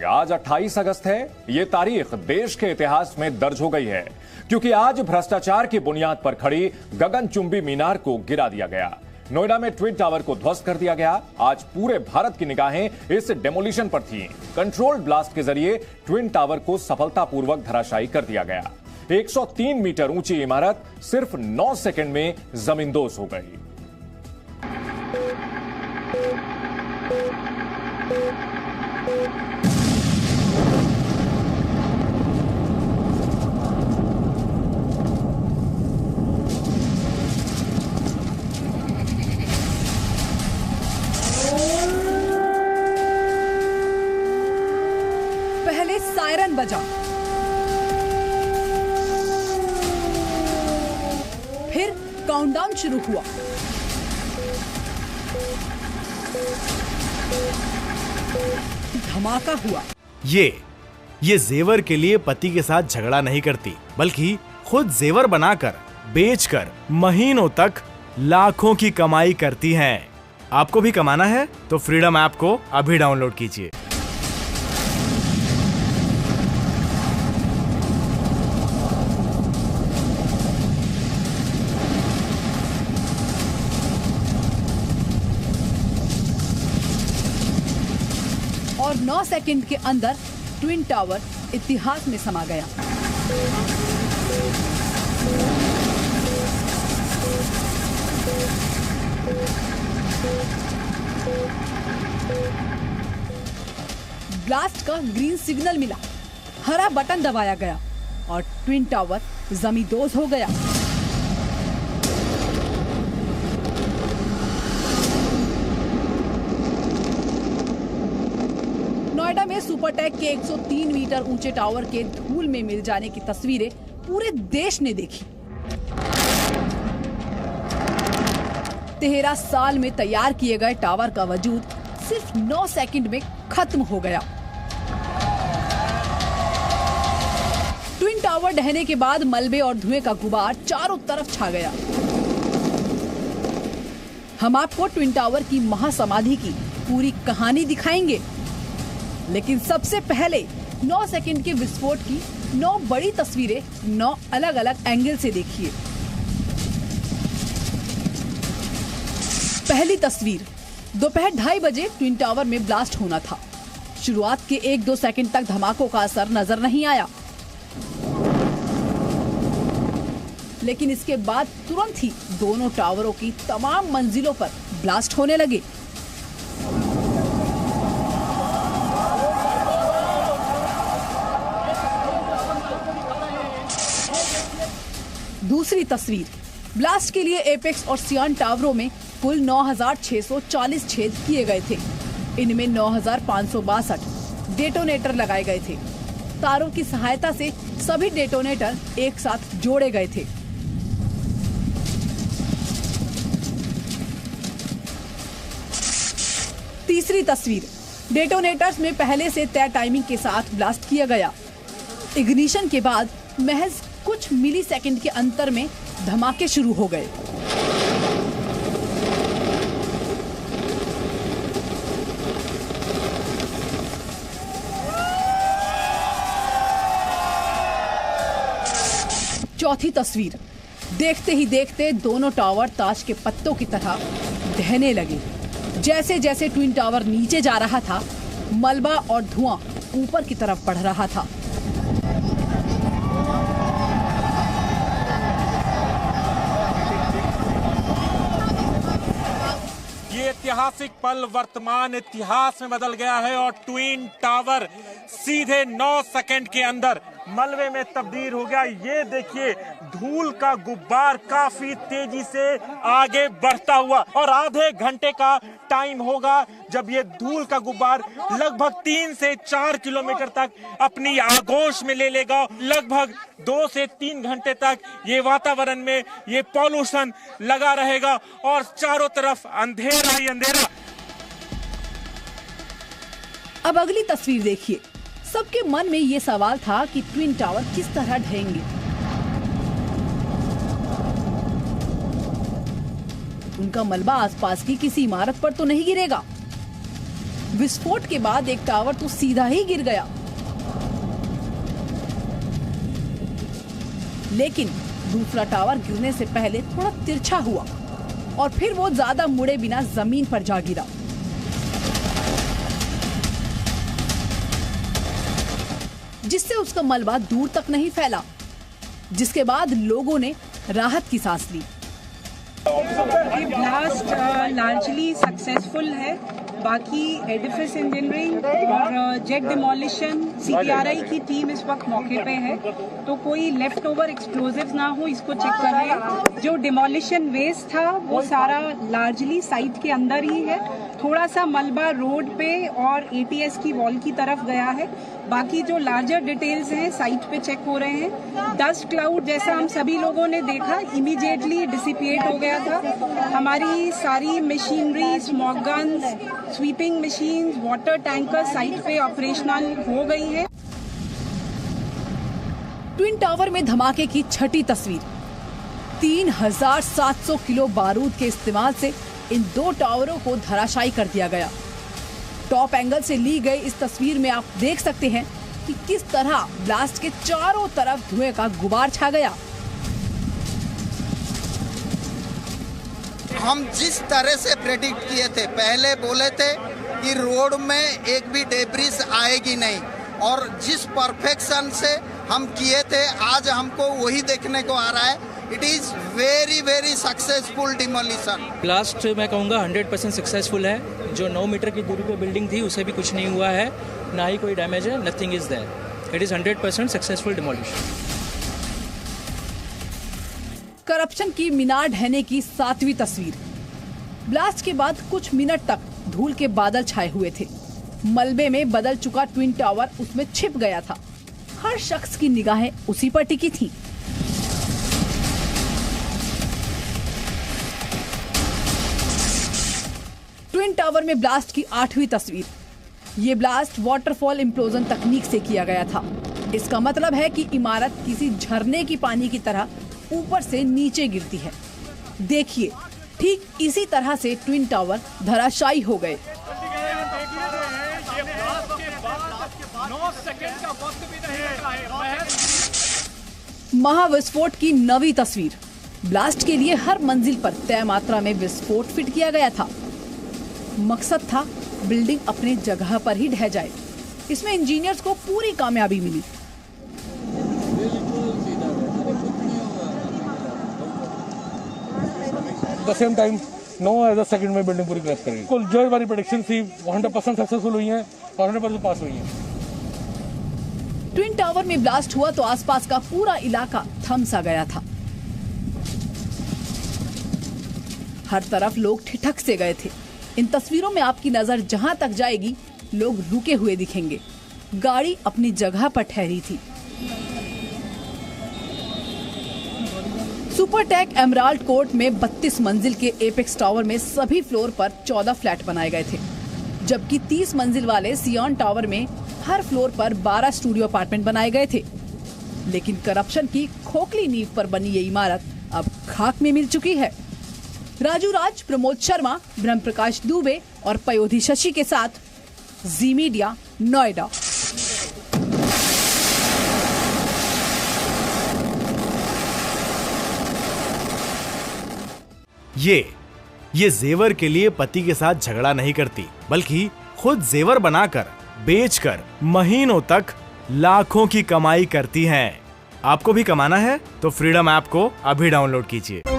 आज 28 अगस्त है। ये तारीख देश के इतिहास में दर्ज हो गई है क्योंकि आज भ्रष्टाचार की बुनियाद पर खड़ी गगनचुंबी मीनार को गिरा दिया गया। नोएडा में ट्विन टावर को ध्वस्त कर दिया गया। आज पूरे भारत की निगाहें इस डेमोलिशन पर थीं। कंट्रोल्ड ब्लास्ट के जरिए ट्विन टावर को सफलतापूर्वक धराशायी कर दिया गया। 103 मीटर ऊंची इमारत सिर्फ 9 सेकंड में जमींदोज हो गई। पहले सायरन बजा, फिर काउंटडाउन शुरू हुआ। धमाका हुआ। ये जेवर के लिए पति के साथ झगड़ा नहीं करती, बल्कि खुद जेवर बनाकर बेचकर महीनों तक लाखों की कमाई करती हैं। आपको भी कमाना है तो फ्रीडम ऐप को अभी डाउनलोड कीजिए। और 9 सेकंड के अंदर ट्विन टावर इतिहास में समा गया। ब्लास्ट का ग्रीन सिग्नल मिला, हरा बटन दबाया गया और ट्विन टावर जमींदोज हो गया। नोएडा में सुपरटेक के 103 मीटर ऊंचे टावर के धूल में मिल जाने की तस्वीरें पूरे देश ने देखी। 13 साल में तैयार किए गए टावर का वजूद सिर्फ 9 सेकंड में खत्म हो गया। ट्विन टावर ढहने के बाद मलबे और धुएं का गुबार चारों तरफ छा गया। हम आपको ट्विन टावर की महासमाधि की पूरी कहानी दिखाएंगे, लेकिन सबसे पहले 9 सेकंड के विस्फोट की 9 बड़ी तस्वीरें 9 अलग अलग एंगल से देखिए। पहली तस्वीर, दोपहर 2:30 बजे ट्विन टावर में ब्लास्ट होना था। शुरुआत के 1-2 सेकंड तक धमाकों का असर नजर नहीं आया, लेकिन इसके बाद तुरंत ही दोनों टावरों की तमाम मंजिलों पर ब्लास्ट होने लगे। दूसरी तस्वीर, ब्लास्ट के लिए एपेक्स और सियान टावरों में कुल 9,640 छेद किए गए थे। इनमें 9,562 डेटोनेटर लगाए गए थे। तारों की सहायता से सभी डेटोनेटर एक साथ जोड़े गए थे। तीसरी तस्वीर, डेटोनेटर्स में पहले से तय टाइमिंग के साथ ब्लास्ट किया गया। इग्निशन के बाद महज कुछ मिली सेकंड के अंतर में धमाके शुरू हो गए। चौथी तस्वीर, देखते ही देखते दोनों टावर ताश के पत्तों की तरह ढहने लगे। जैसे जैसे ट्विन टावर नीचे जा रहा था, मलबा और धुआं ऊपर की तरफ बढ़ रहा था। ये ऐतिहासिक पल वर्तमान इतिहास में बदल गया है और ट्विन टावर सीधे 9 सेकंड के अंदर मलबे में तब्दील हो गया। ये देखिए, धूल का गुब्बार काफी तेजी से आगे बढ़ता हुआ और आधे घंटे का टाइम होगा जब ये धूल का गुब्बार लगभग 3 से 4 किलोमीटर तक अपनी आगोश में ले लेगा। लगभग 2 से 3 घंटे तक ये वातावरण में ये पॉल्यूशन लगा रहेगा और चारों तरफ अंधेरा ही अंधेरा। अब अगली तस्वीर देखिए। सबके मन में ये सवाल था कि ट्विन टावर किस तरह ढहेंगे। उनका मलबा आसपास की किसी इमारत पर तो नहीं गिरेगा। विस्फोट के बाद एक टावर तो सीधा ही गिर गया, लेकिन दूसरा टावर गिरने से पहले थोड़ा तिरछा हुआ और फिर वो ज्यादा मुड़े बिना जमीन पर जा गिरा। जिससे उसका मलबा दूर तक नहीं फैला, जिसके बाद लोगों ने राहत की सांस ली। ये ब्लास्ट लार्जली सक्सेसफुल है। बाकी एडिफिस इंजीनियरिंग और जेट डिमोलिशन CTRI की टीम इस वक्त मौके पे है, तो कोई लेफ्ट ओवर एक्सप्लोजिव्स ना हो इसको चेक कर रहे हैं। जो डिमोलिशन वेस्ट था वो सारा लार्जली साइट के अंदर ही है। थोड़ा सा मलबा रोड पे और ATS की वॉल की तरफ गया है। बाकी जो लार्जर डिटेल्स हैं साइट पे चेक हो रहे हैं। डस्ट क्लाउड जैसा हम सभी लोगों ने देखा इमीडिएटली डिसिपिएट हो गया था। हमारी सारी machinery, smog guns, sweeping machines, water tanker site पे ऑपरेशनल हो गई है। ट्विन टावर में धमाके की छठी तस्वीर। 3700 किलो बारूद के इस्तेमाल से इन दो टावरों को धराशायी कर दिया गया। टॉप एंगल से ली गई इस तस्वीर में आप देख सकते हैं कि किस तरह ब्लास्ट के चारों तरफ धुएं का गुबार छा गया। हम जिस तरह से प्रेडिक्ट किए थे, पहले बोले थे कि रोड में एक भी डेब्रिस आएगी नहीं, और जिस परफेक्शन से हम किए थे आज हमको वही देखने को आ रहा है। It is very very successful demolition. Blast मैं कहूँगा 100% सक्सेसफुल है। जो 9 मीटर की दूरी पे बिल्डिंग थी उसे भी कुछ नहीं हुआ है, ना ही कोई डैमेज है, nothing is there. It is 100% successful demolition. Corruption की मीनार ढहने की 7वीं तस्वीर। ब्लास्ट के बाद कुछ मिनट तक धूल के बादल छाए हुए थे। मलबे में बदल चुका ट्विन टावर उसमें छिप गया था। हर शख्स की निगाहें उसी पर टिकी थी। ट्विन टावर में ब्लास्ट की 8वीं तस्वीर। ये ब्लास्ट वाटरफॉल इम्प्लोजन तकनीक से किया गया था। इसका मतलब है कि इमारत किसी झरने की पानी की तरह ऊपर से नीचे गिरती है। देखिए, ठीक इसी तरह से ट्विन टावर धराशायी हो गए। महाविस्फोट की 9वीं तस्वीर। ब्लास्ट के लिए हर मंजिल पर तय मात्रा में विस्फोट फिट किया गया था। मकसद था बिल्डिंग अपने जगह पर ही ढह जाए। इसमें इंजीनियर्स को पूरी कामयाबी मिली। द सेम टाइम 9 सेकंड में बिल्डिंग पूरी क्रैश करेगी। कुल जो हमारी प्रेडिक्शन थी 100% सक्सेसफुल हुई है और 100% पास हुई है। ट्विन टावर में ब्लास्ट हुआ तो आसपास का पूरा इलाका थम सा गया था। हर तरफ लोग ठिठक से गए थे। इन तस्वीरों में आपकी नजर जहां तक जाएगी लोग रुके हुए दिखेंगे। गाड़ी अपनी जगह पर ठहरी थी। सुपरटेक एमराल्ड कोर्ट में 32 मंजिल के एपेक्स टावर में सभी फ्लोर पर 14 फ्लैट बनाए गए थे, जबकि 30 मंजिल वाले सियॉन टावर में हर फ्लोर पर 12 स्टूडियो अपार्टमेंट बनाए गए थे। लेकिन करप्शन की खोखली नींव पर बनी ये इमारत अब खाक में मिल चुकी है। राजू राज, प्रमोद शर्मा, ब्रह्म प्रकाश दुबे और पयोधी शशि के साथ जी मीडिया, नोएडा। ये जेवर के लिए पति के साथ झगड़ा नहीं करती, बल्कि खुद जेवर बनाकर बेचकर महीनों तक लाखों की कमाई करती हैं। आपको भी कमाना है तो फ्रीडम ऐप को अभी डाउनलोड कीजिए।